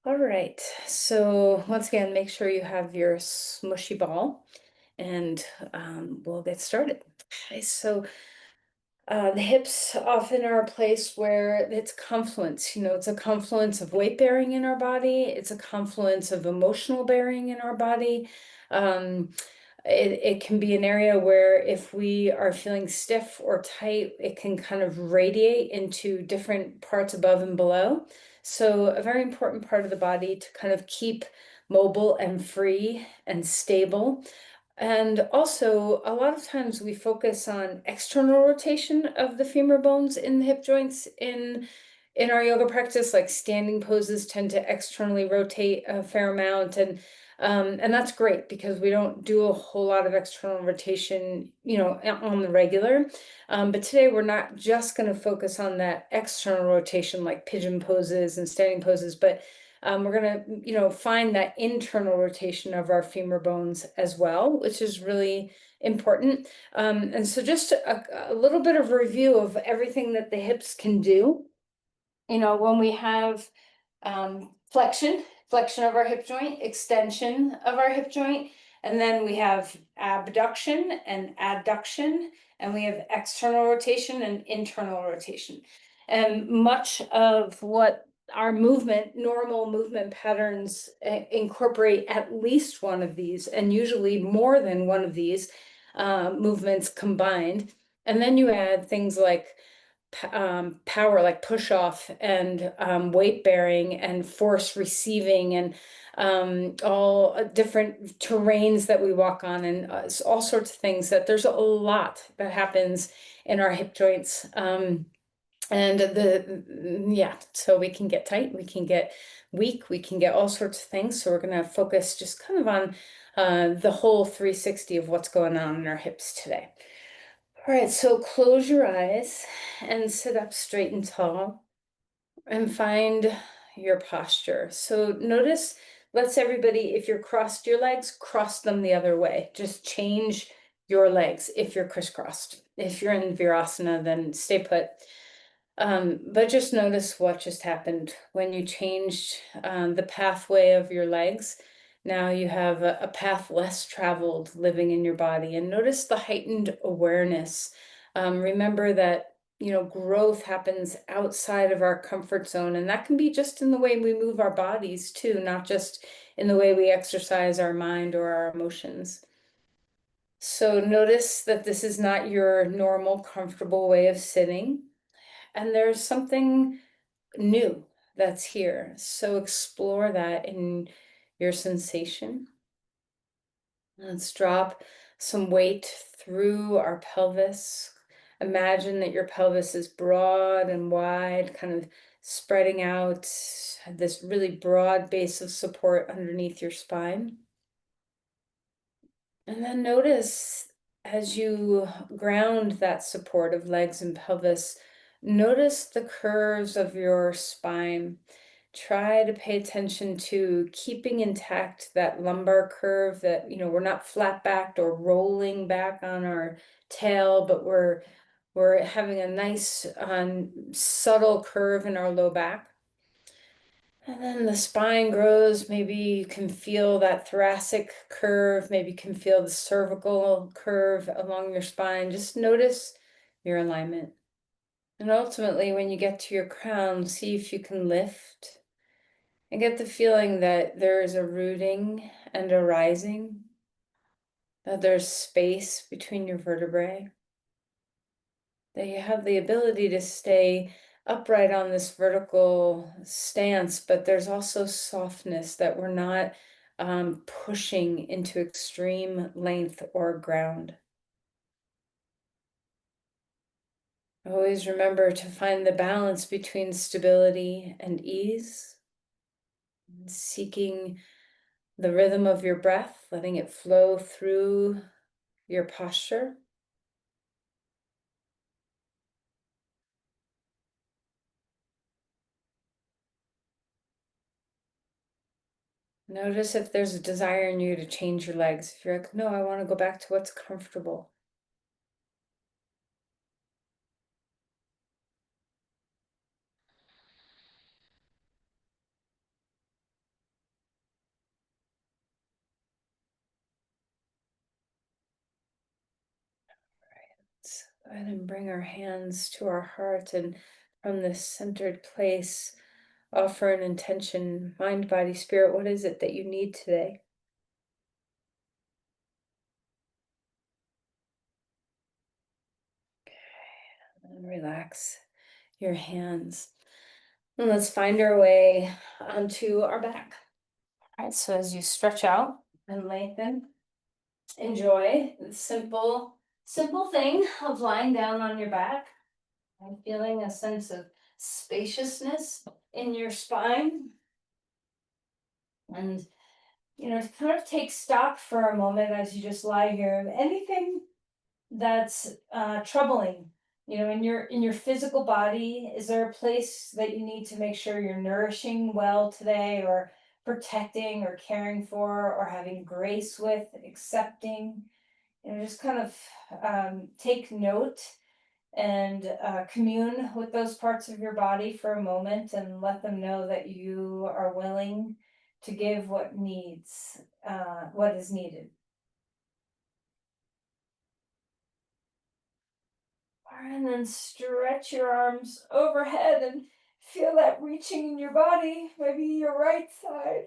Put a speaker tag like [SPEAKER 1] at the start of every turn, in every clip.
[SPEAKER 1] All right, so once again, make sure you have your smushy ball and we'll get started. Okay, so the hips often are a place where it's confluence. It's a confluence of weight bearing in our body, it's a confluence of emotional bearing in our body. Um, it can be an area where if we are feeling stiff or tight, it can kind of radiate into different parts above and below. So, a very important part of the body to kind of keep mobile and free and stable. And also, a lot of times we focus on external rotation of the femur bones in the hip joints in our yoga practice, like standing poses tend to externally rotate a fair amount, and that's great because we don't do a whole lot of external rotation, on the regular. But today we're not just going to focus on that external rotation, like pigeon poses and standing poses, but we're going to, find that internal rotation of our femur bones as well, which is really important. And so just a little bit of review of everything that the hips can do. When we have flexion of our hip joint, extension of our hip joint, and then we have abduction and adduction, and we have external rotation and internal rotation. And much of what our normal movement patterns incorporate at least one of these, and usually more than one of these movements combined. And then you add things like power, like push off and weight bearing and force receiving and all different terrains that we walk on and all sorts of things, that there's a lot that happens in our hip joints. And yeah, so we can get tight, we can get weak, we can get all sorts of things. So we're going to focus just kind of on the whole 360 of what's going on in our hips today. All right, so close your eyes and sit up straight and tall and find your posture. So notice, let's everybody, if you're crossed your legs, cross them the other way. Just change your legs if you're crisscrossed. If you're in Virasana, then stay put. But just notice what just happened when you changed the pathway of your legs. Now you have a path less traveled living in your body, and notice the heightened awareness. Remember that, growth happens outside of our comfort zone, and that can be just in the way we move our bodies too, not just in the way we exercise our mind or our emotions. So notice that this is not your normal, comfortable way of sitting, and there's something new that's here. So explore that in your sensation. Let's drop some weight through our pelvis. Imagine that your pelvis is broad and wide, kind of spreading out, this really broad base of support underneath your spine. And then notice as you ground that support of legs and pelvis, notice the curves of your spine. Try to pay attention to keeping intact that lumbar curve, that, we're not flat backed or rolling back on our tail, but we're having a nice subtle curve in our low back. And then the spine grows. Maybe you can feel that thoracic curve. Maybe you can feel the cervical curve along your spine. Just notice your alignment. And ultimately, when you get to your crown, see if you can lift and get the feeling that there is a rooting and a rising, that there's space between your vertebrae, that you have the ability to stay upright on this vertical stance, but there's also softness, that we're not pushing into extreme length or ground. Always remember to find the balance between stability and ease, seeking the rhythm of your breath, letting it flow through your posture. Notice if there's a desire in you to change your legs. If you're like, no, I want to go back to what's comfortable. ahead and bring our hands to our heart, and from this centered place, offer an intention, mind, body, spirit. What is it that you need today? And relax your hands. And let's find our way onto our back. All right, so as you stretch out and lengthen, enjoy the simple thing of lying down on your back and feeling a sense of spaciousness in your spine. And kind of take stock for a moment as you just lie here of anything that's troubling. In your physical body, is there a place that you need to make sure you're nourishing well today, or protecting, or caring for, or having grace with, accepting? Just kind of take note and commune with those parts of your body for a moment, and let them know that you are willing to give what is needed. And then stretch your arms overhead and feel that reaching in your body. Maybe your right side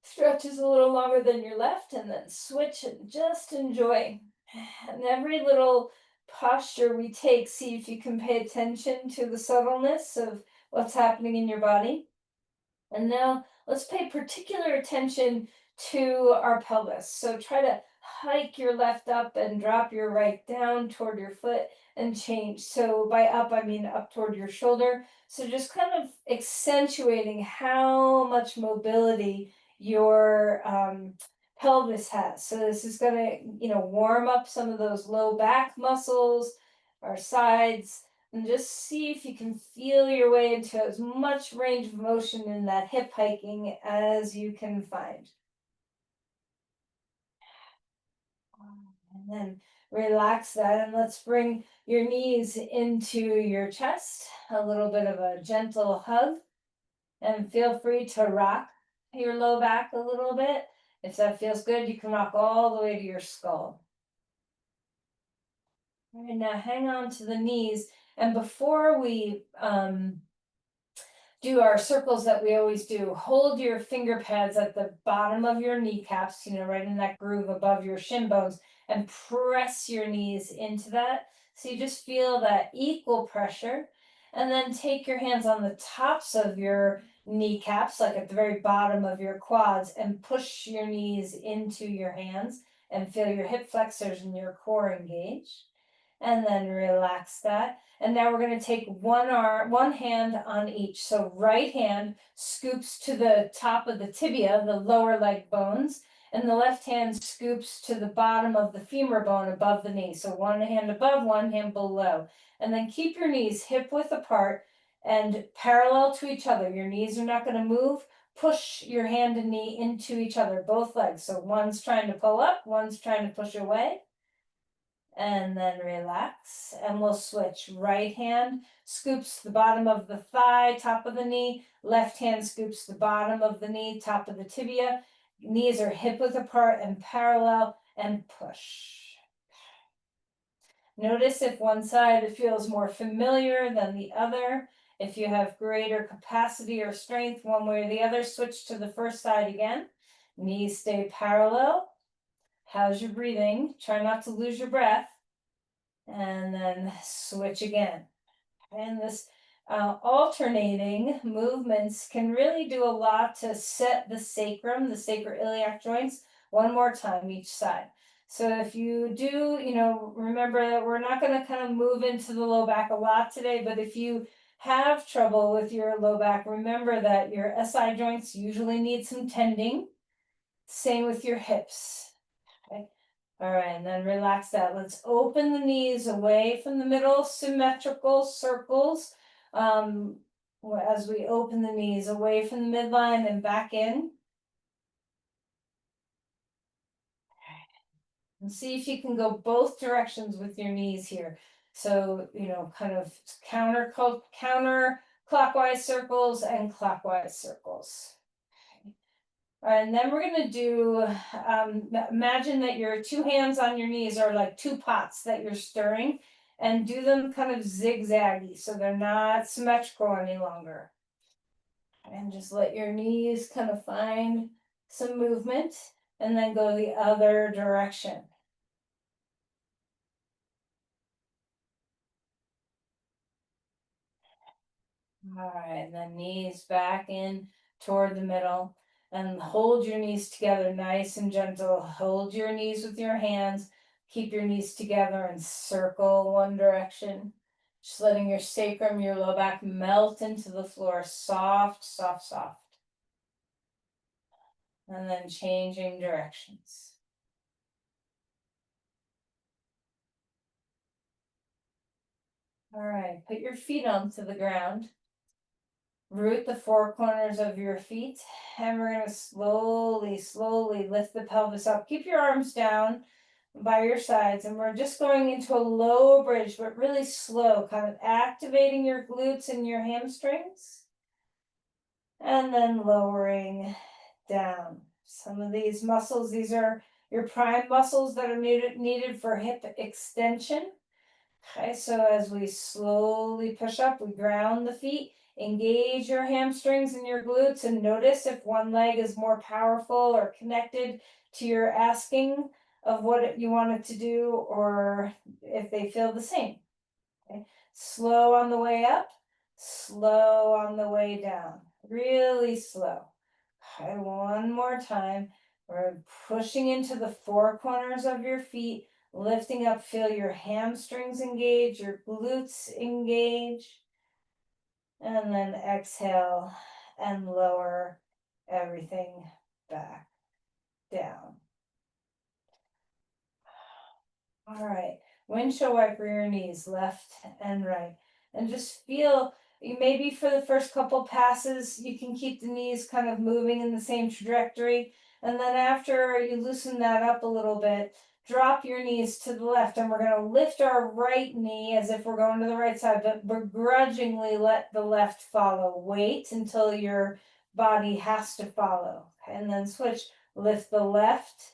[SPEAKER 1] stretches a little longer than your left, and then switch and just enjoy. And every little posture we take, see if you can pay attention to the subtleness of what's happening in your body. And now let's pay particular attention to our pelvis. So try to hike your left up and drop your right down toward your foot and change. So by up, I mean up toward your shoulder. So just kind of accentuating how much mobility your pelvis has. So this is going to, warm up some of those low back muscles, our sides, and just see if you can feel your way into as much range of motion in that hip hiking as you can find. And then relax that, and let's bring your knees into your chest. A little bit of a gentle hug, and feel free to rock your low back a little bit. If that feels good, you can rock all the way to your skull. All right, now hang on to the knees. And before we do our circles that we always do, hold your finger pads at the bottom of your kneecaps, right in that groove above your shin bones, and press your knees into that. So you just feel that equal pressure. And then take your hands on the tops of your kneecaps, like at the very bottom of your quads, and push your knees into your hands, and feel your hip flexors and your core engage. And then relax that. And now we're going to take one hand on each. So right hand scoops to the top of the tibia, the lower leg bones, and the left hand scoops to the bottom of the femur bone above the knee. So one hand above, one hand below. And then keep your knees hip width apart and parallel to each other. Your knees are not going to move. Push your hand and knee into each other, both legs. So one's trying to pull up, one's trying to push away. And then relax, and we'll switch. Right hand scoops the bottom of the thigh, top of the knee. Left hand scoops the bottom of the knee, top of the tibia. Knees are hip width apart and parallel, and push. Notice if one side feels more familiar than the other. If you have greater capacity or strength one way or the other, switch to the first side again. Knees stay parallel. How's your breathing? Try not to lose your breath. And then switch again. And this alternating movements can really do a lot to set the sacrum, the sacroiliac joints, one more time each side. So if you do, remember that we're not going to kind of move into the low back a lot today, but if you have trouble with your low back, remember that your SI joints usually need some tending. Same with your hips. Okay. All right, and then relax that. Let's open the knees away from the middle, symmetrical circles. As we open the knees away from the midline and back in. And see if you can go both directions with your knees here. So, kind of counter clockwise circles and clockwise circles. And then we're going to do, imagine that your two hands on your knees are like two pots that you're stirring. and do them kind of zigzaggy so they're not symmetrical any longer. And just let your knees kind of find some movement and then go the other direction. All right, and then knees back in toward the middle and hold your knees together nice and gentle. Hold your knees with your hands. Keep your knees together and circle one direction. Just letting your sacrum, your low back melt into the floor. Soft, soft, soft. And then changing directions. All right, put your feet onto the ground. Root the four corners of your feet, and we're going to slowly, slowly lift the pelvis up. Keep your arms down by your sides, and we're just going into a low bridge, but really slow, kind of activating your glutes and your hamstrings, and then lowering down. Some of these muscles, these are your prime muscles that are needed for hip extension. Okay, so as we slowly push up, we ground the feet, engage your hamstrings and your glutes, and notice if one leg is more powerful or connected to your asking of what you want it to do, or if they feel the same. Okay, slow on the way up, slow on the way down, really slow. Okay, one more time. We're pushing into the four corners of your feet, lifting up, feel your hamstrings engage, your glutes engage, and then exhale and lower everything back down. All right, windshield wiper your knees left and right, and just feel. Maybe for the first couple passes, you can keep the knees kind of moving in the same trajectory. And then after you loosen that up a little bit, drop your knees to the left. And we're going to lift our right knee as if we're going to the right side, but begrudgingly let the left follow. Wait until your body has to follow. And then switch. Lift the left,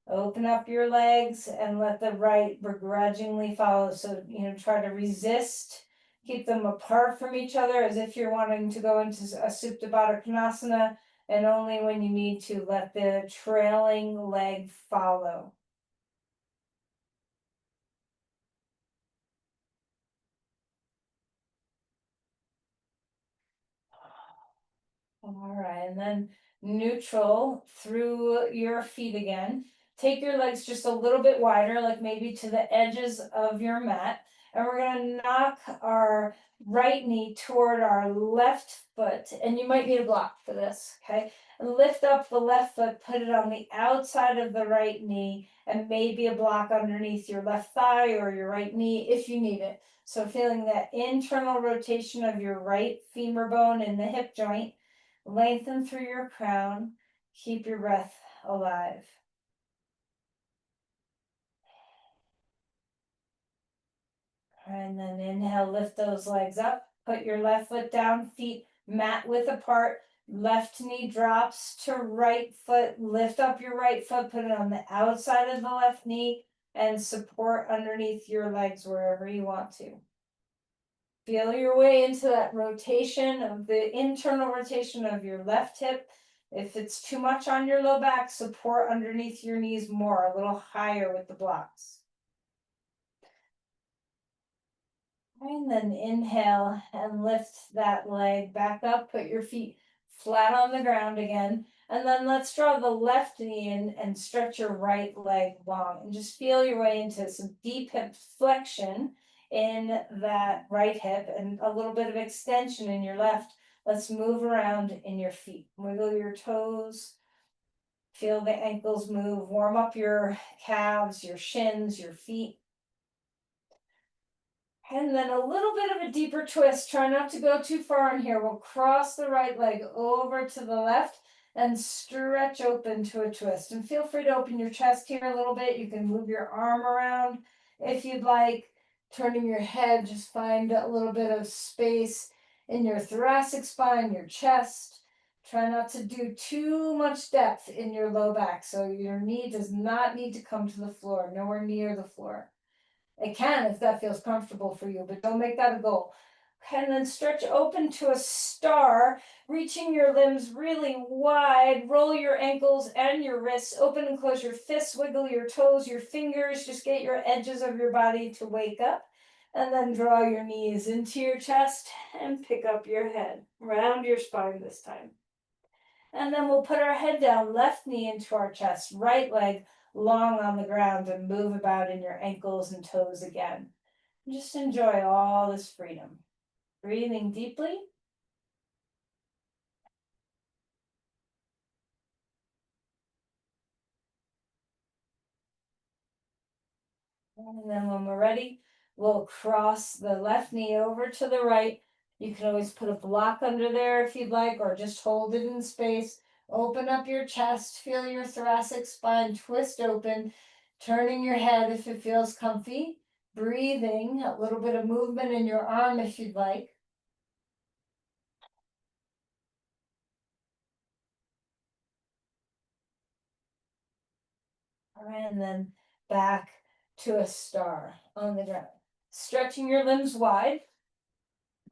[SPEAKER 1] open up your legs, and let the right begrudgingly follow. So, try to resist. Keep them apart from each other as if you're wanting to go into a Supta Baddha Konasana, and only when you need to let the trailing leg follow. All right, and then neutral through your feet again. Take your legs just a little bit wider, like maybe to the edges of your mat. And we're going to knock our right knee toward our left foot. And you might need a block for this, okay? And lift up the left foot, put it on the outside of the right knee, and maybe a block underneath your left thigh or your right knee if you need it. So feeling that internal rotation of your right femur bone in the hip joint. Lengthen through your crown. Keep your breath alive. And then inhale, lift those legs up. Put your left foot down, feet mat width apart. Left knee drops to right foot. Lift up your right foot, put it on the outside of the left knee, and support underneath your legs wherever you want to. Feel your way into that rotation of the internal rotation of your left hip. If it's too much on your low back, support underneath your knees more, a little higher with the blocks. And then inhale and lift that leg back up. Put your feet flat on the ground again. And then let's draw the left knee in and stretch your right leg long. And just feel your way into some deep hip flexion in that right hip and a little bit of extension in your left. Let's move around in your feet. Wiggle your toes. Feel the ankles move. Warm up your calves, your shins, your feet. And then a little bit of a deeper twist. Try not to go too far in here. We'll cross the right leg over to the left and stretch open to a twist. And feel free to open your chest here a little bit. You can move your arm around if you'd like. Turning your head, just find a little bit of space in your thoracic spine, your chest. Try not to do too much depth in your low back. So your knee does not need to come to the floor, nowhere near the floor. It can if that feels comfortable for you, but don't make that a goal. Okay, and then stretch open to a star, reaching your limbs really wide. Roll your ankles and your wrists, open and close your fists, wiggle your toes, your fingers, just get your edges of your body to wake up. And then draw your knees into your chest and pick up your head. Round your spine this time. And then we'll put our head down, left knee into our chest, right leg long on the ground, and move about in your ankles and toes again. Just enjoy all this freedom. Breathing deeply. And then when we're ready, we'll cross the left knee over to the right. You can always put a block under there if you'd like, or just hold it in space. Open up your chest, feel your thoracic spine twist open, turning your head if it feels comfy. Breathing, a little bit of movement in your arm if you'd like. All right, and then back to a star on the ground. Stretching your limbs wide.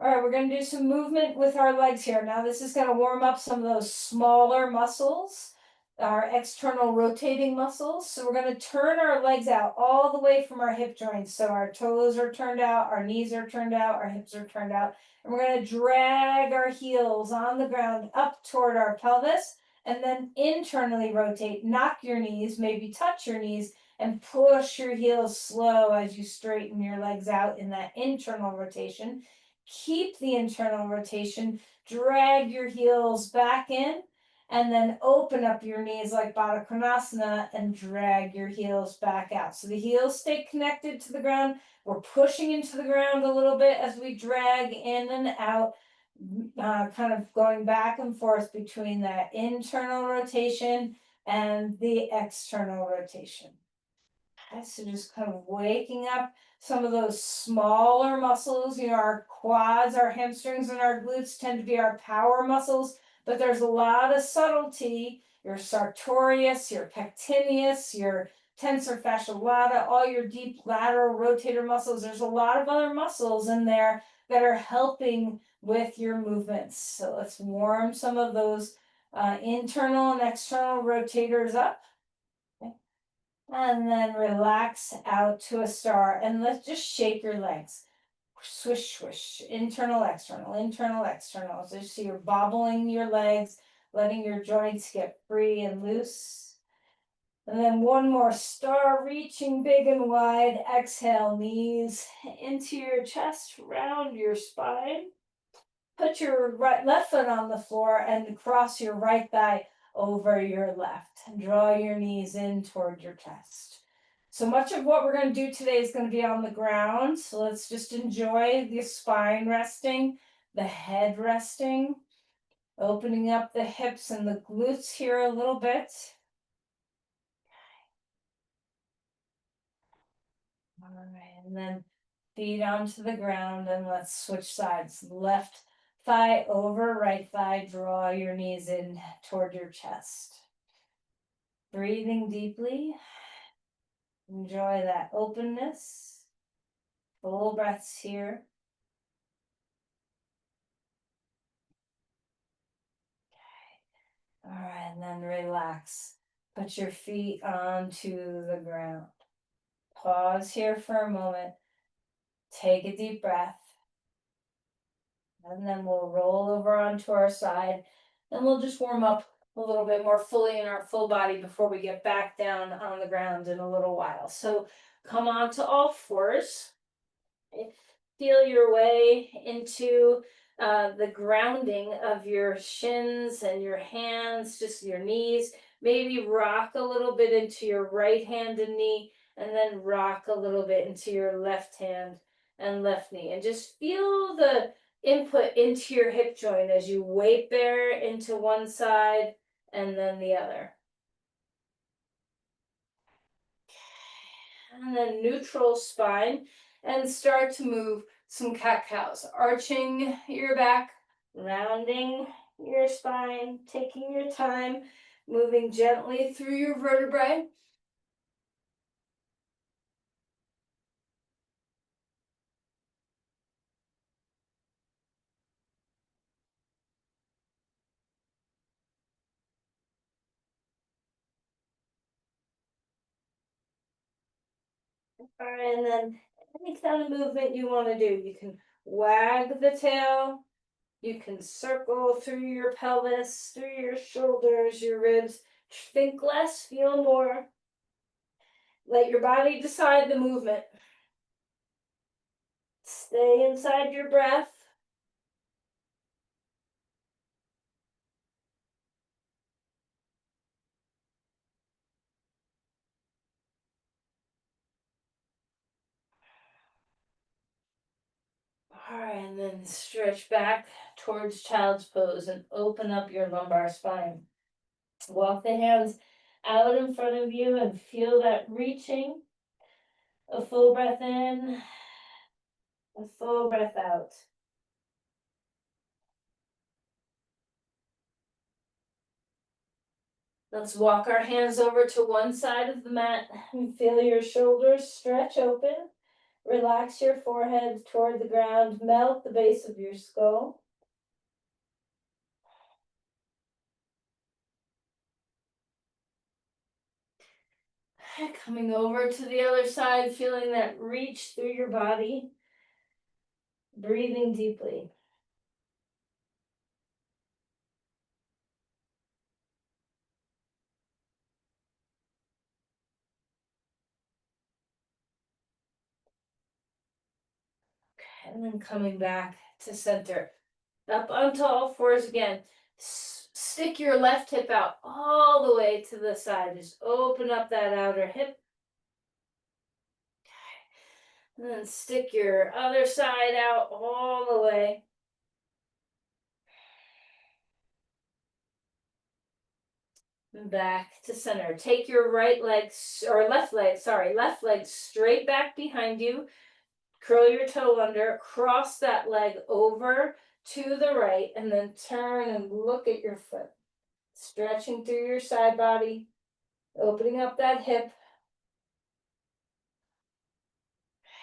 [SPEAKER 1] All right, we're gonna do some movement with our legs here. Now this is gonna warm up some of those smaller muscles, our external rotating muscles. So we're gonna turn our legs out all the way from our hip joints. So our toes are turned out, our knees are turned out, our hips are turned out. And we're gonna drag our heels on the ground up toward our pelvis and then internally rotate, knock your knees, maybe touch your knees, and push your heels slow as you straighten your legs out in that internal rotation. Keep the internal rotation, drag your heels back in, and then open up your knees like Baddha Konasana and drag your heels back out. So the heels stay connected to the ground. We're pushing into the ground a little bit as we drag in and out, kind of going back and forth between that internal rotation and the external rotation. Okay, so just kind of waking up some of those smaller muscles. Our quads, our hamstrings, and our glutes tend to be our power muscles, but there's a lot of subtlety. Your sartorius, your pectineus, your tensor fascia lata, all your deep lateral rotator muscles. There's a lot of other muscles in there that are helping with your movements. So let's warm some of those internal and external rotators up. And then relax out to a star and let's just shake your legs. Swish, swish, internal, external, internal, external. So you're bobbling your legs, letting your joints get free and loose. And then one more star, reaching big and wide. Exhale, knees into your chest, round your spine. Put your left foot on the floor and cross your right thigh over your left. Draw your knees in toward your chest. So much of what we're going to do today is going to be on the ground. So let's just enjoy the spine resting, the head resting, opening up the hips and the glutes here a little bit. All right, and then feet onto the ground and let's switch sides. Left thigh over right thigh, draw your knees in toward your chest. Breathing deeply. Enjoy that openness. Full breaths here. All right, and then relax. Put your feet onto the ground. Pause here for a moment. Take a deep breath. And then we'll roll over onto our side. And we'll just warm up a little bit more fully in our full body before we get back down on the ground in a little while. So come on to all fours. Feel your way into the grounding of your shins and your hands, just your knees. Maybe rock a little bit into your right hand and knee, and then rock a little bit into your left hand and left knee. And just feel the input into your hip joint as you weight bear into one side and then the other. And then neutral spine, and start to move some cat cows, arching your back, rounding your spine, taking your time, moving gently through your vertebrae. All right, and then any kind of movement you want to do, you can wag the tail, you can circle through your pelvis, through your shoulders, your ribs. Think less, feel more. Let your body decide the movement. Stay inside your breath. All right, and then stretch back towards child's pose and open up your lumbar spine. Walk the hands out in front of you and feel that reaching. A full breath in, a full breath out. Let's walk our hands over to one side of the mat and feel your shoulders stretch open. Relax your forehead toward the ground, melt the base of your skull. Coming over to the other side, feeling that reach through your body. Breathing deeply. And then coming back to center. Up onto all fours again. Stick your left hip out all the way to the side. Just open up that outer hip. And then stick your other side out all the way. Back to center. Take your right leg, or left leg straight back behind you. Curl your toe under, cross that leg over to the right, and then turn and look at your foot. Stretching through your side body, opening up that hip.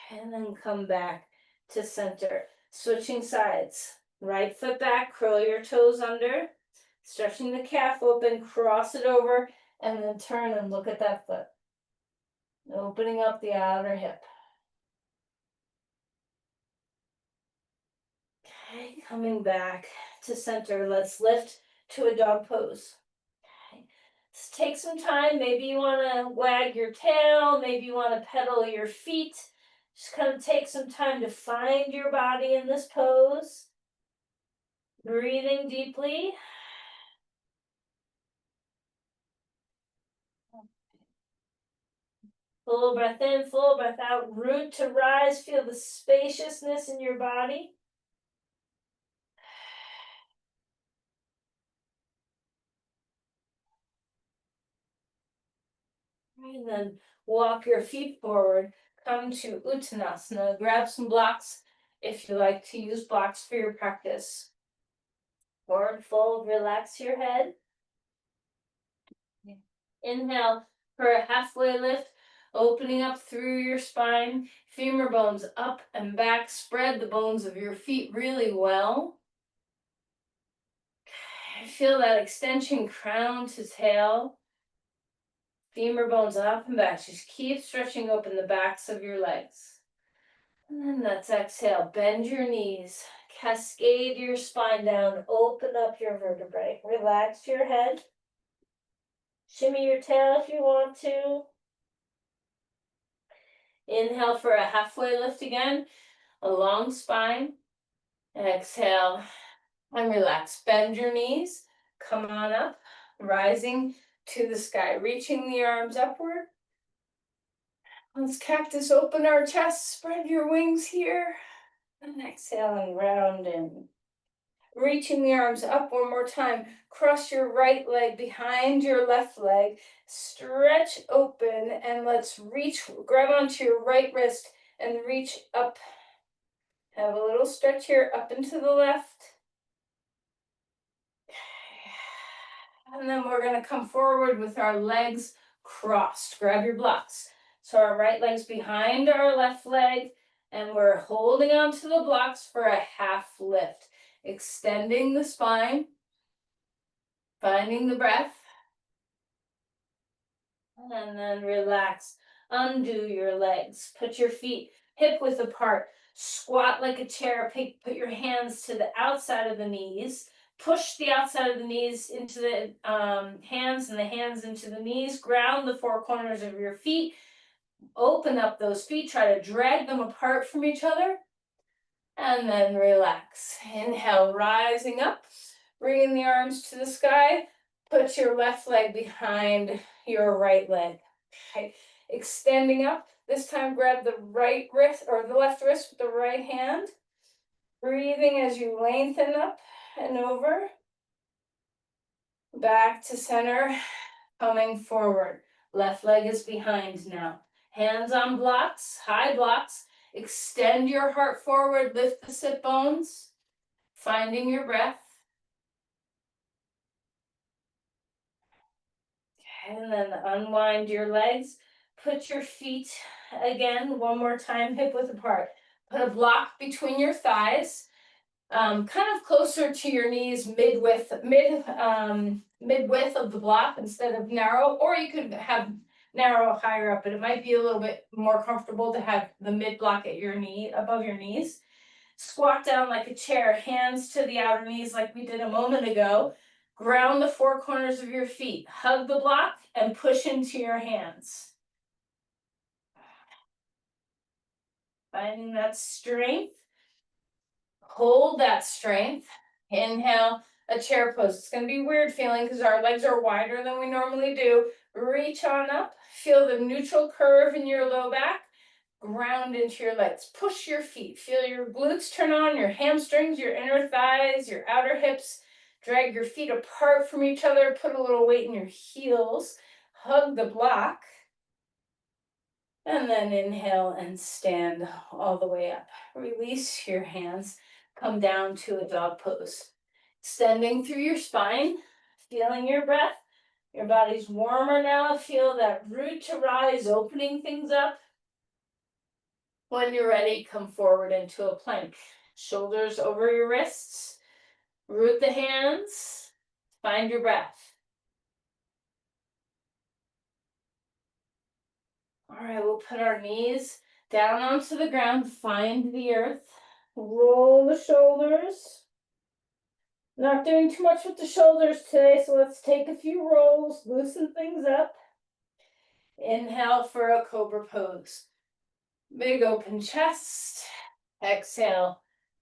[SPEAKER 1] And then come back to center. Switching sides. Right foot back, curl your toes under. Stretching the calf open, cross it over, and then turn and look at that foot. Opening up the outer hip. Okay, coming back to center. Let's lift to a dog pose. Okay. Let's take some time. Maybe you want to wag your tail. Maybe you want to pedal your feet. Just kind of take some time to find your body in this pose. Breathing deeply. Full breath in, full breath out. Root to rise. Feel the spaciousness in your body. And then walk your feet forward. Come to Uttanasana. Grab some blocks if you like to use blocks for your practice. Forward fold, relax your head. Inhale for a halfway lift, opening up through your spine, femur bones up and back. Spread the bones of your feet really well. Feel that extension, crown to tail. Femur bones up and back. Just keep stretching open the backs of your legs. And then let's exhale. Bend your knees. Cascade your spine down. Open up your vertebrae. Relax your head. Shimmy your tail if you want to. Inhale for a halfway lift again. A long spine. Exhale and relax. Bend your knees. Come on up. Rising to the sky. Reaching the arms upward. Let's cactus open our chest. Spread your wings here. And exhaling, round in. Reaching the arms up one more time. Cross your right leg behind your left leg. Stretch open and let's reach, grab onto your right wrist and reach up. Have a little stretch here up into the left. And then we're going to come forward with our legs crossed. Grab your blocks. So our right leg's behind our left leg, and we're holding onto the blocks for a half lift. Extending the spine, finding the breath, and then relax. Undo your legs. Put your feet hip width apart. Squat like a chair. Put your hands to the outside of the knees. Push the outside of the knees into the hands and the hands into the knees. Ground the four corners of your feet. Open up those feet. Try to drag them apart from each other. And then relax. Inhale, rising up. Bringing the arms to the sky. Put your left leg behind your right leg. Okay. Extending up. This time grab the right wrist or the left wrist with the right hand. Breathing as you lengthen up and over. Back to center. Coming forward. Left leg is behind now. Hands on blocks, high blocks. Extend your heart forward. Lift the sit bones. Finding your breath. And then unwind your legs. Put your feet again, one more time, hip width apart. Put a block between your thighs, kind of closer to your knees, mid-width of the block instead of narrow, or you could have narrow higher up, but it might be a little bit more comfortable to have the mid block at your knee, above your knees. Squat down like a chair, hands to the outer knees like we did a moment ago. Ground the four corners of your feet. Hug the block and push into your hands. Finding that strength. Hold that strength. Inhale, a chair pose. It's going to be weird feeling because our legs are wider than we normally do. Reach on up. Feel the neutral curve in your low back. Ground into your legs. Push your feet. Feel your glutes turn on, your hamstrings, your inner thighs, your outer hips. Drag your feet apart from each other. Put a little weight in your heels. Hug the block. And then inhale and stand all the way up. Release your hands. Come down to a dog pose. Extending through your spine. Feeling your breath. Your body's warmer now. Feel that root to rise, opening things up. When you're ready, come forward into a plank. Shoulders over your wrists. Root the hands. Find your breath. All right, we'll put our knees down onto the ground. Find the earth. Roll the shoulders. Not doing too much with the shoulders today, so let's take a few rolls, loosen things up. Inhale for a cobra pose. Big open chest. Exhale,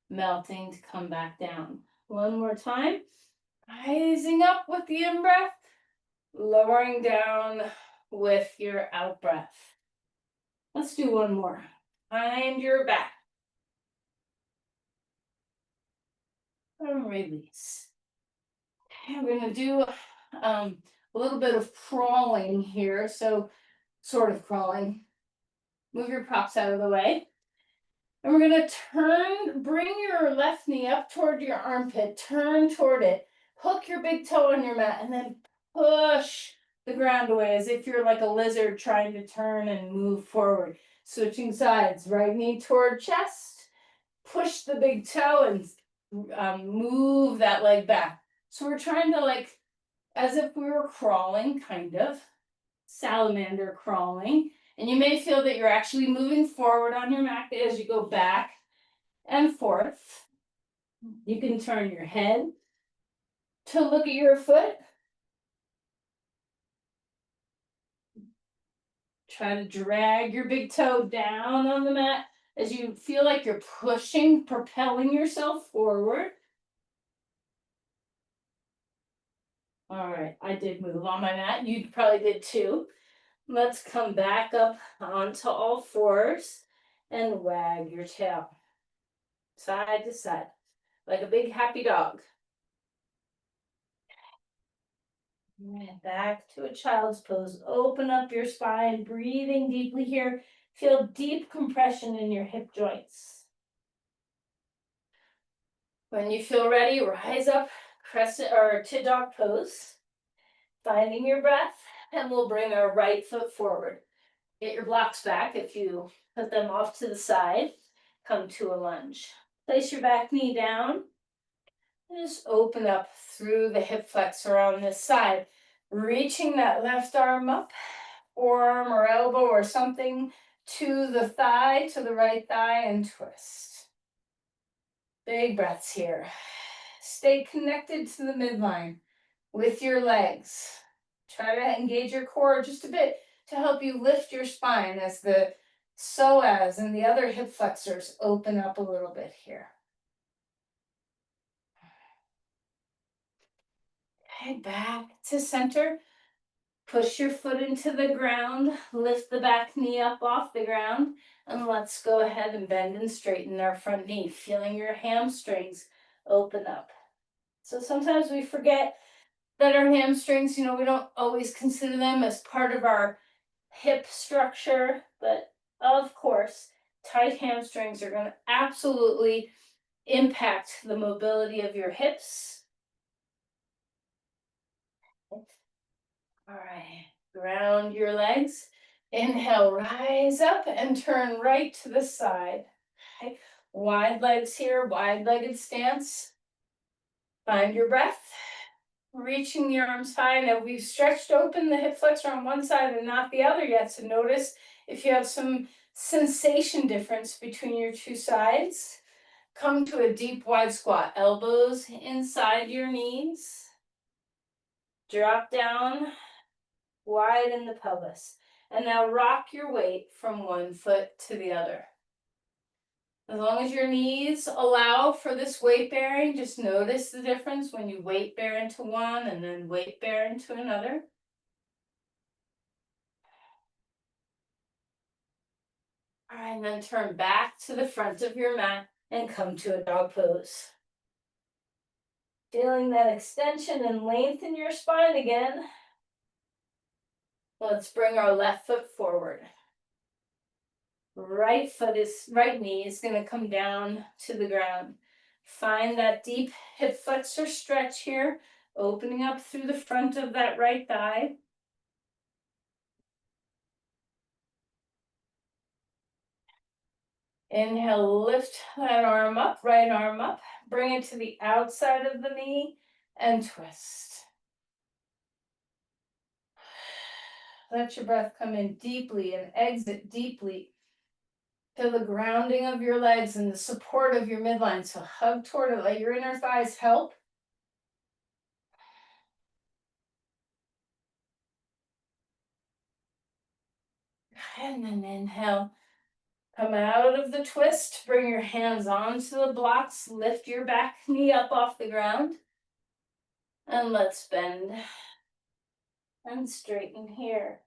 [SPEAKER 1] melting to come back down. One more time. Rising up with the in-breath, lowering down with your out-breath. Let's do one more. Find your back. And release. Okay, we're going to do a little bit of crawling here. So, sort of crawling. Move your props out of the way. And we're going to bring your left knee up toward your armpit. Turn toward it. Hook your big toe on your mat and then push the ground away as if you're like a lizard trying to turn and move forward. Switching sides. Right knee toward chest. Push the big toe and move that leg back. So we're trying to, like, as if we were crawling, kind of. Salamander crawling. And you may feel that you're actually moving forward on your mat as you go back and forth. You can turn your head to look at your foot. Try to drag your big toe down on the mat as you feel like you're pushing, propelling yourself forward. All right, I did move on my mat. You probably did too. Let's come back up onto all fours and wag your tail. Side to side, like a big happy dog. And back to a child's pose. Open up your spine, breathing deeply here. Feel deep compression in your hip joints. When you feel ready, rise up, crescent or to dog pose. Finding your breath, and we'll bring our right foot forward. Get your blocks back if you put them off to the side. Come to a lunge. Place your back knee down. And just open up through the hip flexor on this side. Reaching that left arm up. forearm or elbow or something to the thigh, to the right thigh, and twist. Big breaths here. Stay connected to the midline with your legs. Try to engage your core just a bit to help you lift your spine as the psoas and the other hip flexors open up a little bit here. Okay, back to center. Push your foot into the ground, lift the back knee up off the ground, and let's go ahead and bend and straighten our front knee, feeling your hamstrings open up. So sometimes we forget that our hamstrings, we don't always consider them as part of our hip structure, but of course, tight hamstrings are going to absolutely impact the mobility of your hips. All right, ground your legs. Inhale, rise up and turn right to the side. Okay. Wide legs here, wide-legged stance. Find your breath. Reaching the arms high. Now we've stretched open the hip flexor on one side and not the other yet. So notice if you have some sensation difference between your two sides. Come to a deep wide squat. Elbows inside your knees. Drop down. Widen the pelvis. And now rock your weight from one foot to the other. As long as your knees allow for this weight bearing, just notice the difference when you weight bear into one and then weight bear into another. All right, and then turn back to the front of your mat and come to a dog pose. Feeling that extension and length in your spine again. Let's bring our left foot forward. Right knee is going to come down to the ground. Find that deep hip flexor stretch here, opening up through the front of that right thigh. Inhale, lift that arm up, right arm up. Bring it to the outside of the knee and twist. Let your breath come in deeply and exit deeply. Feel the grounding of your legs and the support of your midline. So hug toward it, let your inner thighs help. And then inhale. Come out of the twist, bring your hands onto the blocks, lift your back knee up off the ground. And let's bend and straighten here.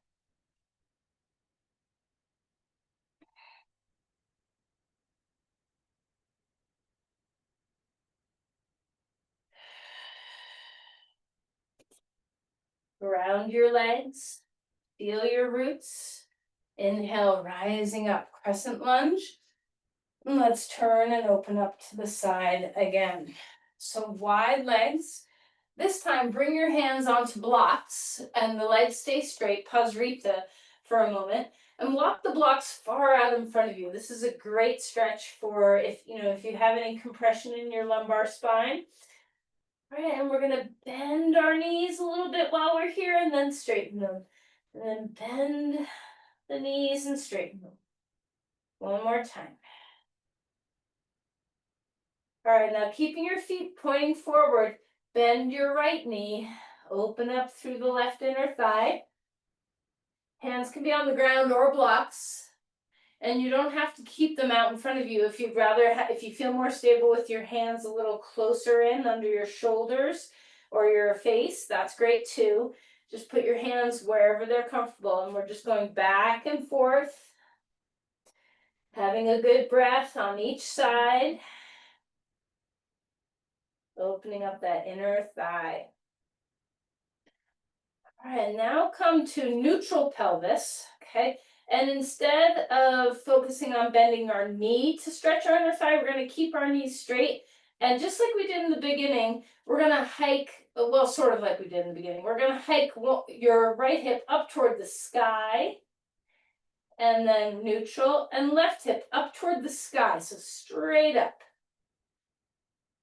[SPEAKER 1] Ground your legs, feel your roots. Inhale, rising up, crescent lunge. And let's turn and open up to the side again. So wide legs. This time, bring your hands onto blocks and the legs stay straight. Pasrita for a moment and walk the blocks far out in front of you. This is a great stretch for if you have any compression in your lumbar spine. All right, and we're gonna bend our knees a little bit while we're here and then straighten them. And then bend the knees and straighten them. One more time. All right, now keeping your feet pointing forward, bend your right knee, open up through the left inner thigh. Hands can be on the ground or blocks. And you don't have to keep them out in front of you. If you'd rather, if you feel more stable with your hands a little closer in under your shoulders or your face, that's great too. Just put your hands wherever they're comfortable. And we're just going back and forth, having a good breath on each side, opening up that inner thigh. All right, now come to neutral pelvis, okay? And instead of focusing on bending our knee to stretch our inner thigh, we're going to keep our knees straight. And just like we did in the beginning, we're going to hike, well, sort of like we did in the beginning. We're going to hike your right hip up toward the sky, and then neutral, and left hip up toward the sky. So straight up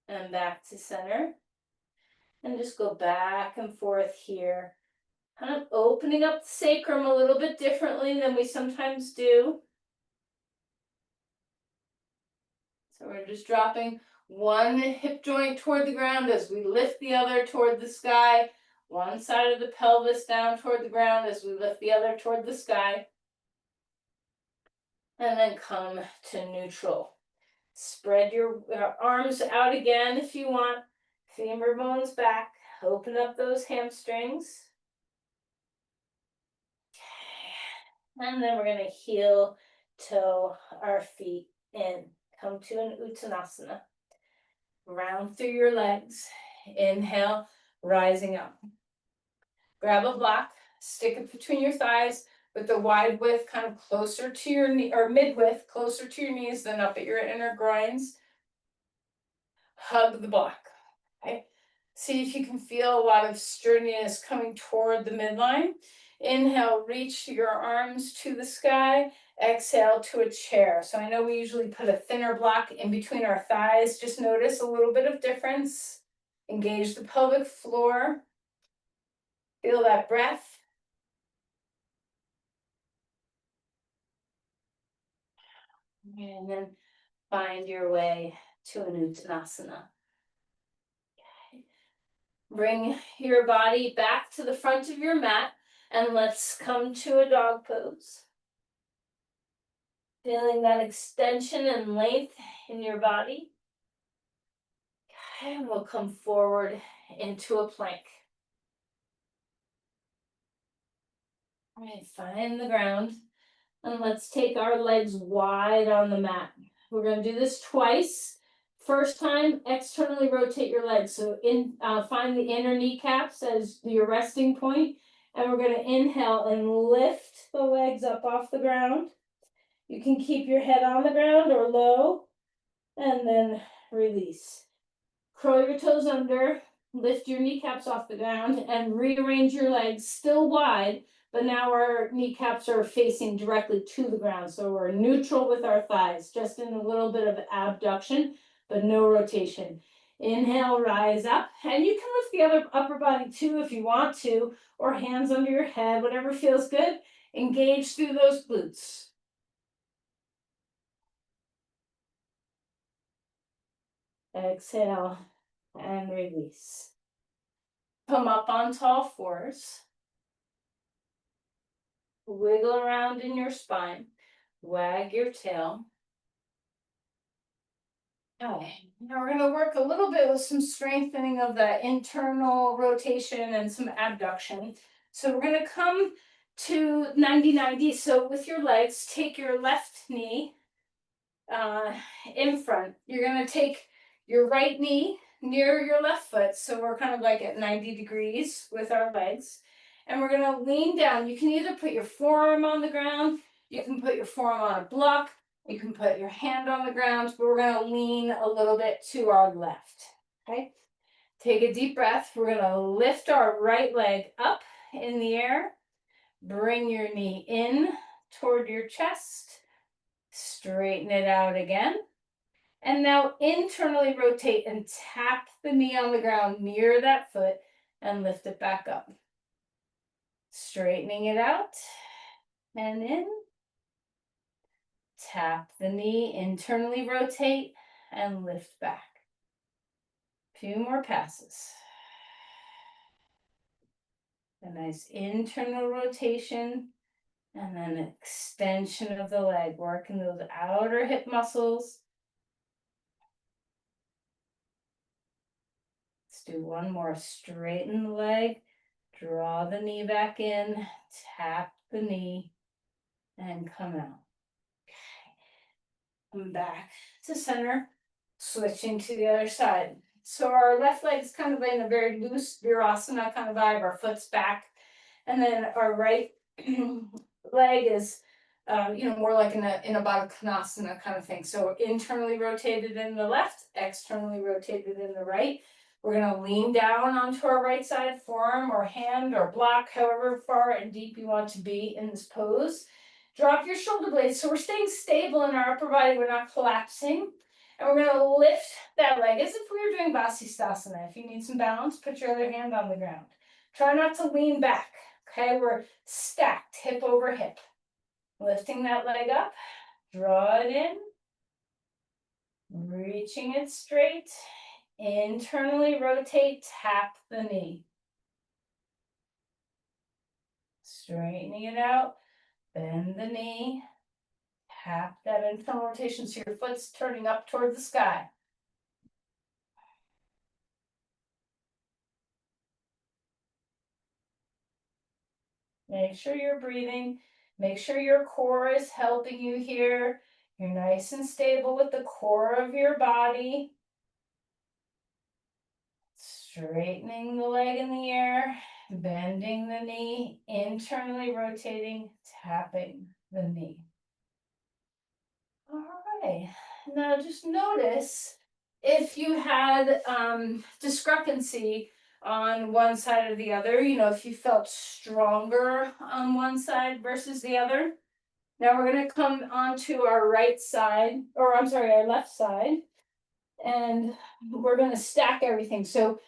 [SPEAKER 1] and back to center. And just go back and forth here. Kind of opening up the sacrum a little bit differently than we sometimes do. So we're just dropping one hip joint toward the ground as we lift the other toward the sky. One side of the pelvis down toward the ground as we lift the other toward the sky. And then come to neutral. Spread your arms out again if you want. Femur bones back. Open up those hamstrings. Okay. And then we're going to heel toe our feet in. Come to an Uttanasana. Round through your legs. Inhale, rising up. Grab a block, stick it between your thighs with the wide width kind of closer to your knee, or mid width closer to your knees than up at your inner groins. Hug the block. Okay. See if you can feel a lot of sturdiness coming toward the midline. Inhale, reach your arms to the sky. Exhale to a chair. So I know we usually put a thinner block in between our thighs. Just notice a little bit of difference. Engage the pelvic floor. Feel that breath. And then find your way to an Uttanasana. Okay. Bring your body back to the front of your mat and let's come to a dog pose. Feeling that extension and length in your body. Okay, and we'll come forward into a plank. All right, find the ground. And let's take our legs wide on the mat. We're going to do this twice. First time, externally rotate your legs. So find the inner kneecaps as your resting point. And we're going to inhale and lift the legs up off the ground. You can keep your head on the ground or low. And then release. Curl your toes under. Lift your kneecaps off the ground and rearrange your legs still wide. But now our kneecaps are facing directly to the ground. So we're neutral with our thighs, just in a little bit of abduction, but no rotation. Inhale, rise up. And you can lift the other upper body too if you want to, or hands under your head, whatever feels good. Engage through those glutes. Exhale and release. Come up on tall fours. Wiggle around in your spine. Wag your tail. Okay, now we're going to work a little bit with some strengthening of the internal rotation and some abduction. So we're going to come to 90-90. So with your legs, take your left knee in front. You're going to take your right knee near your left foot. So we're kind of like at 90 degrees with our legs. And we're going to lean down. You can either put your forearm on the ground, you can put your forearm on a block, you can put your hand on the ground, but we're going to lean a little bit to our left. Okay? Take a deep breath. We're going to lift our right leg up in the air. Bring your knee in toward your chest. Straighten it out again. And now internally rotate and tap the knee on the ground near that foot and lift it back up. Straightening it out and in. Tap the knee, internally rotate and lift back. Few more passes. A nice internal rotation and then extension of the leg, working those outer hip muscles. Let's do one more. Straighten the leg, draw the knee back in, tap the knee, and come out. Okay. Come back to center, switching to the other side. So our left leg is kind of in a very loose Virasana kind of vibe, our foot's back. And then our right leg is, more like in a Baddha Konasana kind of thing. So internally rotated in the left, externally rotated in the right. We're going to lean down onto our right side, forearm or hand or block, however far and deep you want to be in this pose. Drop your shoulder blades. So we're staying stable in our upper body. We're not collapsing. And we're going to lift that leg as if we were doing Vasisthasana. If you need some balance, put your other hand on the ground. Try not to lean back. Okay, we're stacked hip over hip. Lifting that leg up, draw it in, reaching it straight, internally rotate, tap the knee. Straightening it out, bend the knee, tap that internal rotation so your foot's turning up toward the sky. Make sure you're breathing. Make sure your core is helping you here. You're nice and stable with the core of your body. Straightening the leg in the air, bending the knee, internally rotating, tapping the knee. All right, now just notice if you had discrepancy on one side or the other, you know, if you felt stronger on one side versus the other. Now we're going to come onto our right side, or I'm sorry, our left side, and we're going to stack everything. So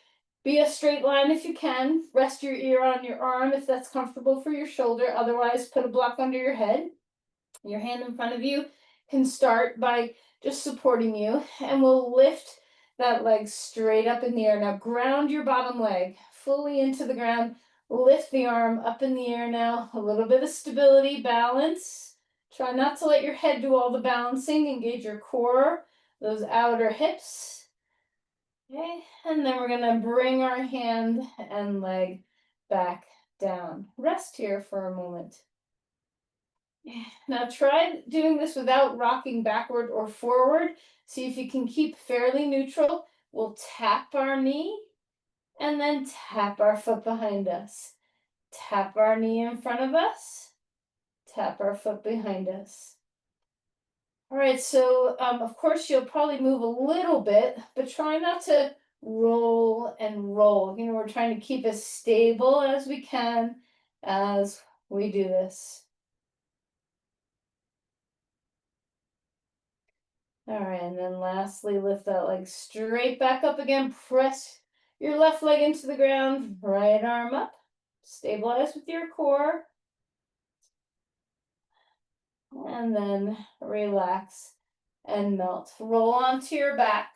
[SPEAKER 1] be a straight line if you can. Rest your ear on your arm if that's comfortable for your shoulder. Otherwise, put a block under your head. Your hand in front of you can start by just supporting you, and we'll lift that leg straight up in the air. Now ground your bottom leg fully into the ground. Lift the arm up in the air now. A little bit of stability, balance. Try not to let your head do all the balancing. Engage your core, those outer hips. Okay, and then we're gonna bring our hand and leg back down. Rest here for a moment. Now try doing this without rocking backward or forward. See if you can keep fairly neutral. We'll tap our knee and then tap our foot behind us. Tap our knee in front of us. Tap our foot behind us. All right, so of course you'll probably move a little bit, but try not to roll and roll. You know, we're trying to keep as stable as we can as we do this. All right, and then lastly, lift that leg straight back up again. Press your left leg into the ground, right arm up. Stabilize with your core. And then relax and melt. Roll onto your back.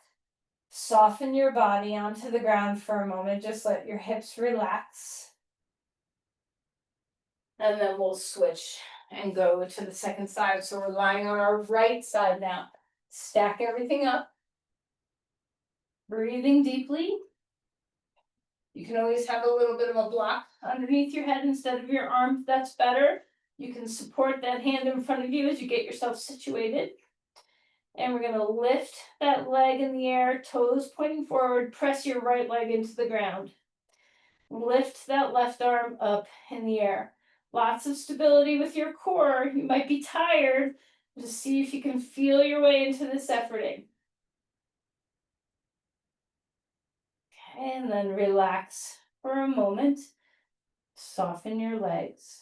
[SPEAKER 1] Soften your body onto the ground for a moment. Just let your hips relax. And then we'll switch and go to the second side. So we're lying on our right side now. Stack everything up. Breathing deeply. You can always have a little bit of a block underneath your head instead of your arm. That's better. You can support that hand in front of you as you get yourself situated. And we're going to lift that leg in the air, toes pointing forward. Press your right leg into the ground. Lift that left arm up in the air. Lots of stability with your core. You might be tired. Just see if you can feel your way into this efforting. Okay, and then relax for a moment. Soften your legs.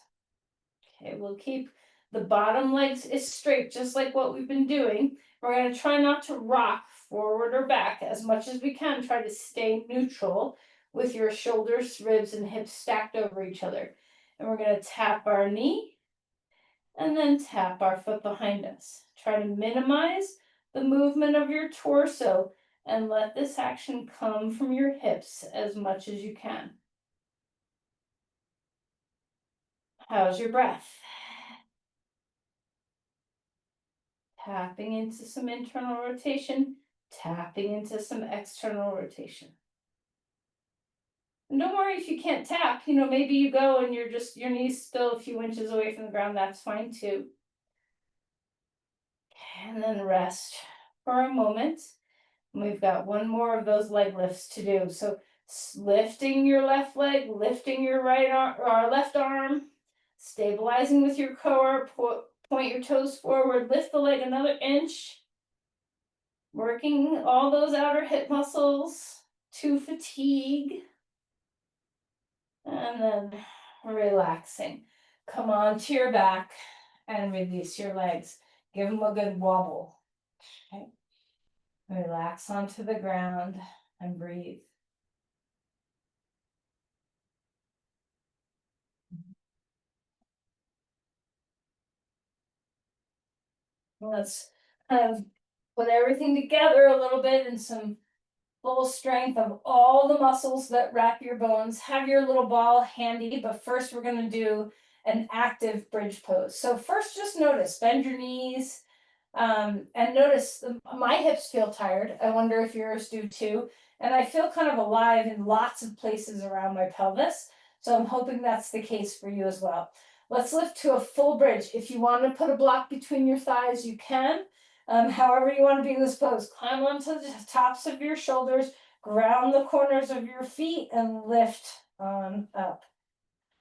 [SPEAKER 1] Okay, we'll keep the bottom legs is straight, just like what we've been doing. We're going to try not to rock forward or back as much as we can. Try to stay neutral with your shoulders, ribs, and hips stacked over each other. And we're going to tap our knee and then tap our foot behind us. Try to minimize the movement of your torso and let this action come from your hips as much as you can. How's your breath? Tapping into some internal rotation, tapping into some external rotation. And don't worry if you can't tap, you know, maybe you go and you're just, your knee's still a few inches away from the ground, that's fine too. And then rest for a moment. And we've got one more of those leg lifts to do. So lifting your left leg, lifting your right arm or left arm, stabilizing with your core, point your toes forward, lift the leg another inch. Working all those outer hip muscles to fatigue. And then relaxing. Come onto your back and release your legs. Give them a good wobble. Okay. Relax onto the ground and breathe. Let's kind of put everything together a little bit and some full strength of all the muscles that wrap your bones. Have your little ball handy, but first we're going to do an active bridge pose. So first just notice, bend your knees, and notice my hips feel tired. I wonder if yours do too. And I feel kind of alive in lots of places around my pelvis. So I'm hoping that's the case for you as well. Let's lift to a full bridge. If you want to put a block between your thighs, you can. However you want to be in this pose, climb onto the tops of your shoulders, ground the corners of your feet, and lift on up.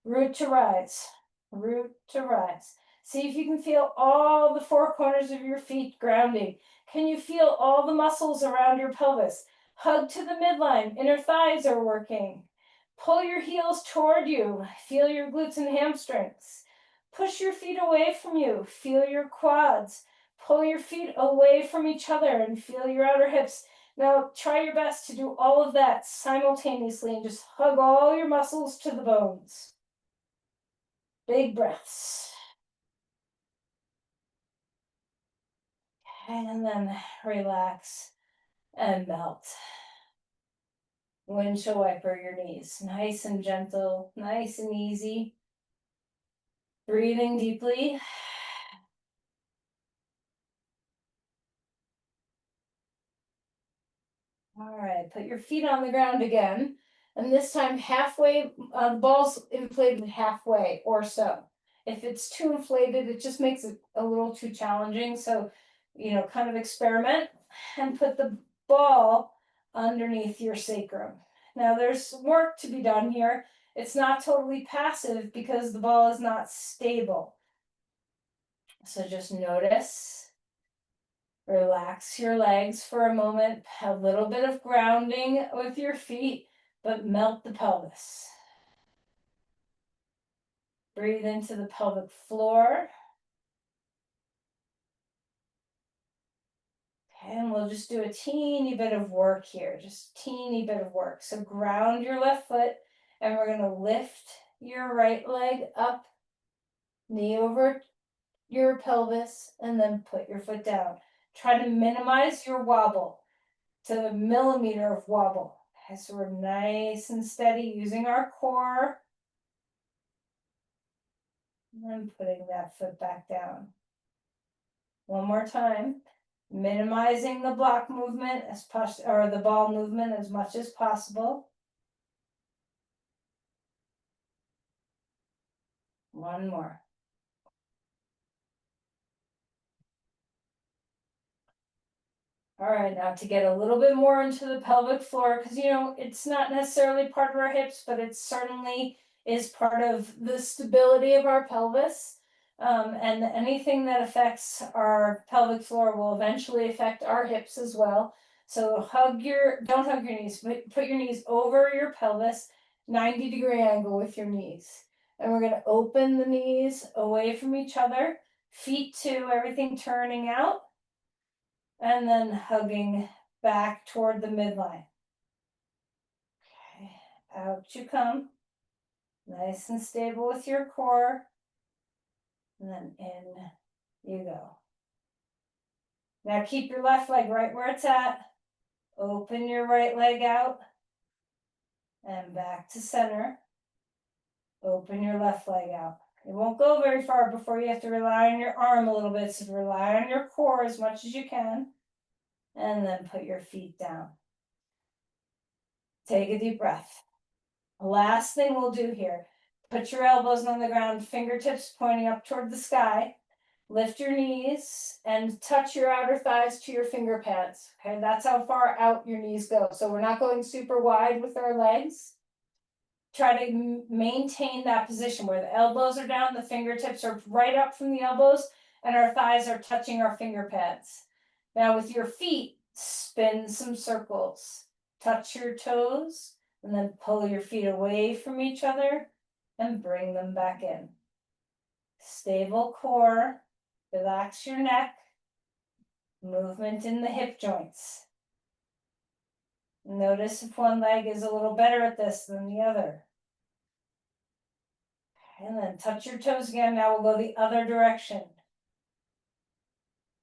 [SPEAKER 1] Root to rise, root to rise. See if you can feel all the four corners of your feet grounding. Can you feel all the muscles around your pelvis? Hug to the midline, inner thighs are working. Pull your heels toward you, feel your glutes and hamstrings. Push your feet away from you, feel your quads. Pull your feet away from each other and feel your outer hips. Now try your best to do all of that simultaneously and just hug all your muscles to the bones. Big breaths. And then relax and melt. Windshield wiper your knees. Nice and gentle, nice and easy. Breathing deeply. All right, put your feet on the ground again. And this time halfway, the ball's inflated halfway or so. If it's too inflated, it just makes it a little too challenging. So, kind of experiment and put the ball underneath your sacrum. Now there's work to be done here. It's not totally passive because the ball is not stable. So just notice. Relax your legs for a moment, a little bit of grounding with your feet, but melt the pelvis. Breathe into the pelvic floor. Okay, and we'll just do a teeny bit of work here, just teeny bit of work. So ground your left foot, and we're going to lift your right leg up, knee over your pelvis, and then put your foot down. Try to minimize your wobble to a millimeter of wobble. Okay, so we're nice and steady using our core. And then putting that foot back down. One more time. Minimizing the block movement or the ball movement as much as possible. One more. All right, now to get a little bit more into the pelvic floor, because it's not necessarily part of our hips, but it certainly is part of the stability of our pelvis. And anything that affects our pelvic floor will eventually affect our hips as well. So don't hug your knees, but put your knees over your pelvis, 90-degree angle with your knees. And we're going to open the knees away from each other, feet to everything turning out. And then hugging back toward the midline. Okay, out you come. Nice and stable with your core. And then in you go. Now keep your left leg right where it's at. Open your right leg out. And back to center. Open your left leg out. It won't go very far before you have to rely on your arm a little bit. So rely on your core as much as you can. And then put your feet down. Take a deep breath. Last thing we'll do here, put your elbows on the ground, fingertips pointing up toward the sky. Lift your knees and touch your outer thighs to your finger pads. Okay, that's how far out your knees go. So we're not going super wide with our legs. Try to maintain that position where the elbows are down, the fingertips are right up from the elbows, and our thighs are touching our finger pads. Now with your feet, spin some circles. Touch your toes. And then pull your feet away from each other and bring them back in. Stable core, relax your neck, movement in the hip joints. Notice if one leg is a little better at this than the other. And then touch your toes again. Now we'll go the other direction.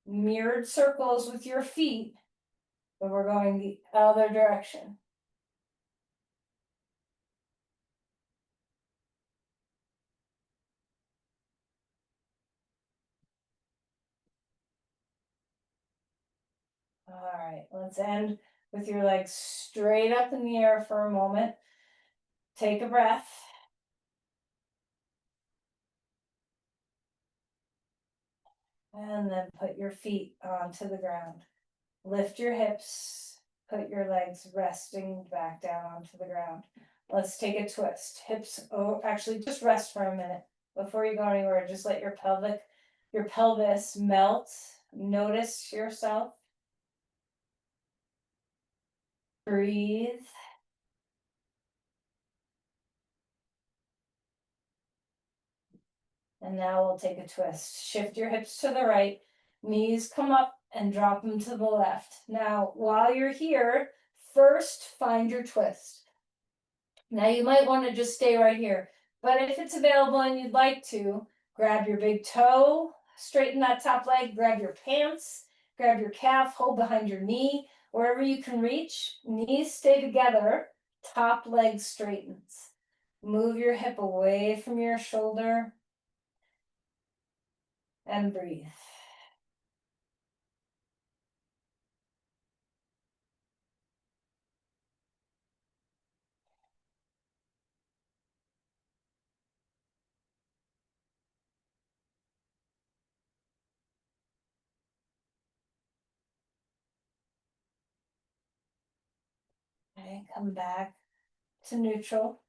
[SPEAKER 1] mirrored circles with your feet, but we're going the other direction. All right, let's end with your legs straight up in the air for a moment. Take a breath. And then put your feet onto the ground. Lift your hips, put your legs resting back down onto the ground. Let's take a twist. Hips, oh, actually just rest for a minute before you go anywhere. Just let your pelvis melt. Notice yourself. Breathe. And now we'll take a twist. Shift your hips to the right, knees come up and drop them to the left. Now, while you're here, first find your twist. Now you might want to just stay right here, but if it's available and you'd like to, grab your big toe, straighten that top leg, grab your pants, grab your calf, hold behind your knee, wherever you can reach, knees stay together, top leg straightens. Move your hip away from your shoulder and breathe. Okay, come back to neutral.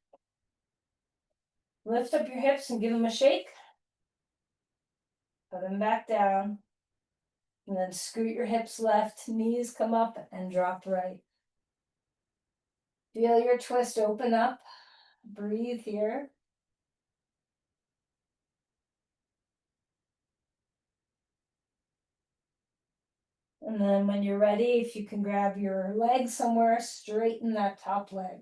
[SPEAKER 1] Lift up your hips and give them a shake. Put them back down. And then scoot your hips left, knees come up and drop right. Feel your twist open up. Breathe here. And then when you're ready, if you can grab your leg somewhere, straighten that top leg.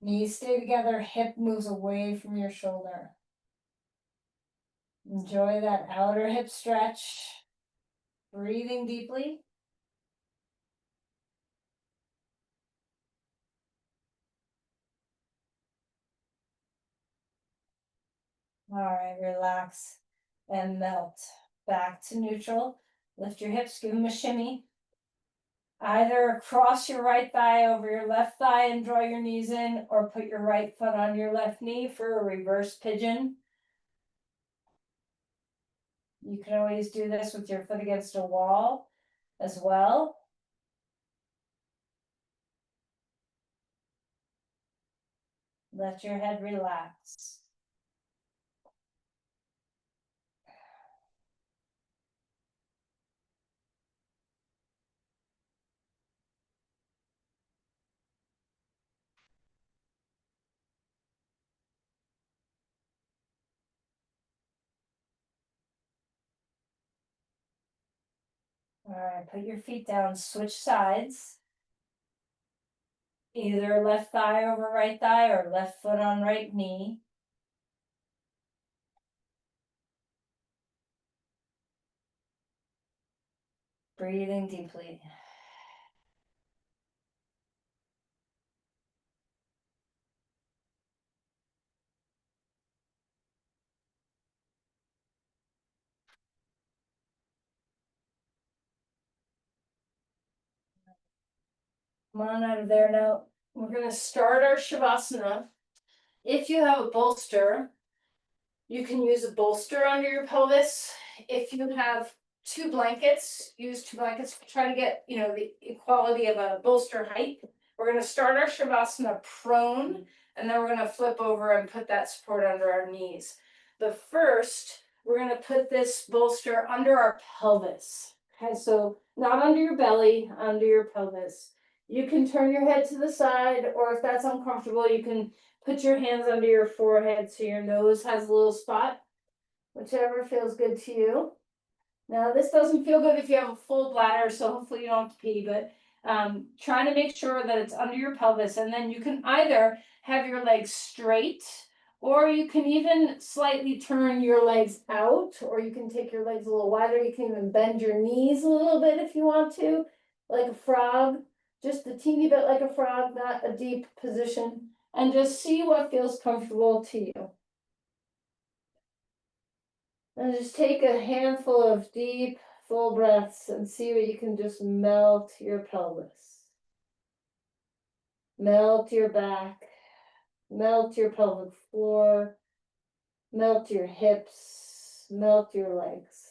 [SPEAKER 1] Knees stay together, hip moves away from your shoulder. Enjoy that outer hip stretch. Breathing deeply. All right, relax and melt. Back to neutral. Lift your hips, give them a shimmy. Either cross your right thigh over your left thigh and draw your knees in, or put your right foot on your left knee for a reverse pigeon. You can always do this with your foot against a wall as well. Let your head relax. All right, put your feet down, switch sides. Either left thigh over right thigh or left foot on right knee. Breathing deeply. Come on out of there now. We're going to start our Shavasana. If you have a bolster, you can use a bolster under your pelvis. If you have two blankets, use two blankets. Try to get, the equality of a bolster height. We're going to start our Shavasana prone, and then we're going to flip over and put that support under our knees. But first, we're going to put this bolster under our pelvis. Okay, so not under your belly, under your pelvis. You can turn your head to the side, or if that's uncomfortable, you can put your hands under your forehead so your nose has a little spot, whichever feels good to you. Now, this doesn't feel good if you have a full bladder, so hopefully you don't have to pee, but try to make sure that it's under your pelvis, and then you can either have your legs straight Or you can even slightly turn your legs out, or you can take your legs a little wider. You can even bend your knees a little bit if you want to, like a frog, just a teeny bit like a frog, not a deep position, and just see what feels comfortable to you. And just take a handful of deep, full breaths and see what you can just melt your pelvis. Melt your back, melt your pelvic floor, melt your hips, melt your legs.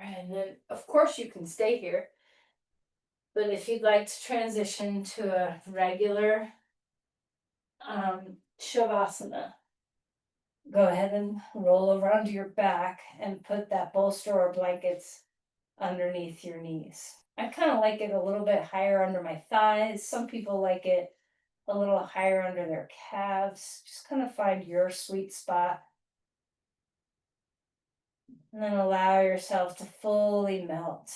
[SPEAKER 1] And then, of course, you can stay here. But if you'd like to transition to a regular Shavasana, go ahead and roll over onto your back and put that bolster or blankets underneath your knees. I kind of like it a little bit higher under my thighs. Some people like it a little higher under their calves. Just kind of find your sweet spot. And then allow yourself to fully melt.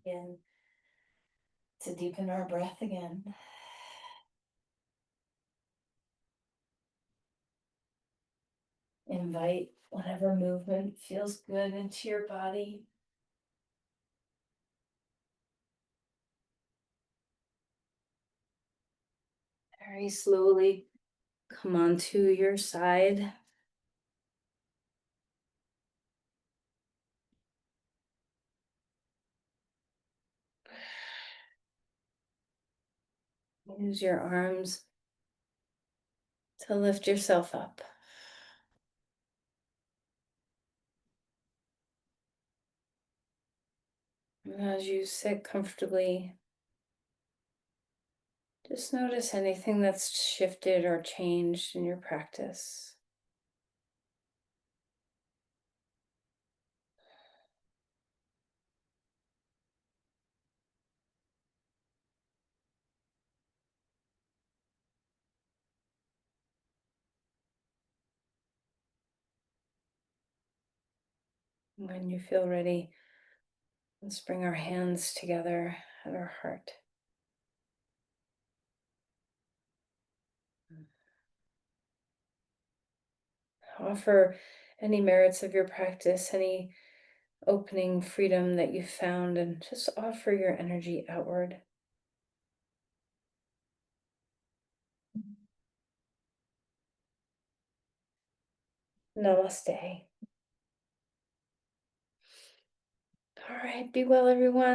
[SPEAKER 1] Begin to deepen our breath again. Invite whatever movement feels good into your body. Very slowly come onto your side. Use your arms to lift yourself up. And as you sit comfortably, just notice anything that's shifted or changed in your practice. When you feel ready, let's bring our hands together at our heart. Offer any merits of your practice, any opening freedom that you found, and just offer your energy outward. Namaste. All right, be well, everyone.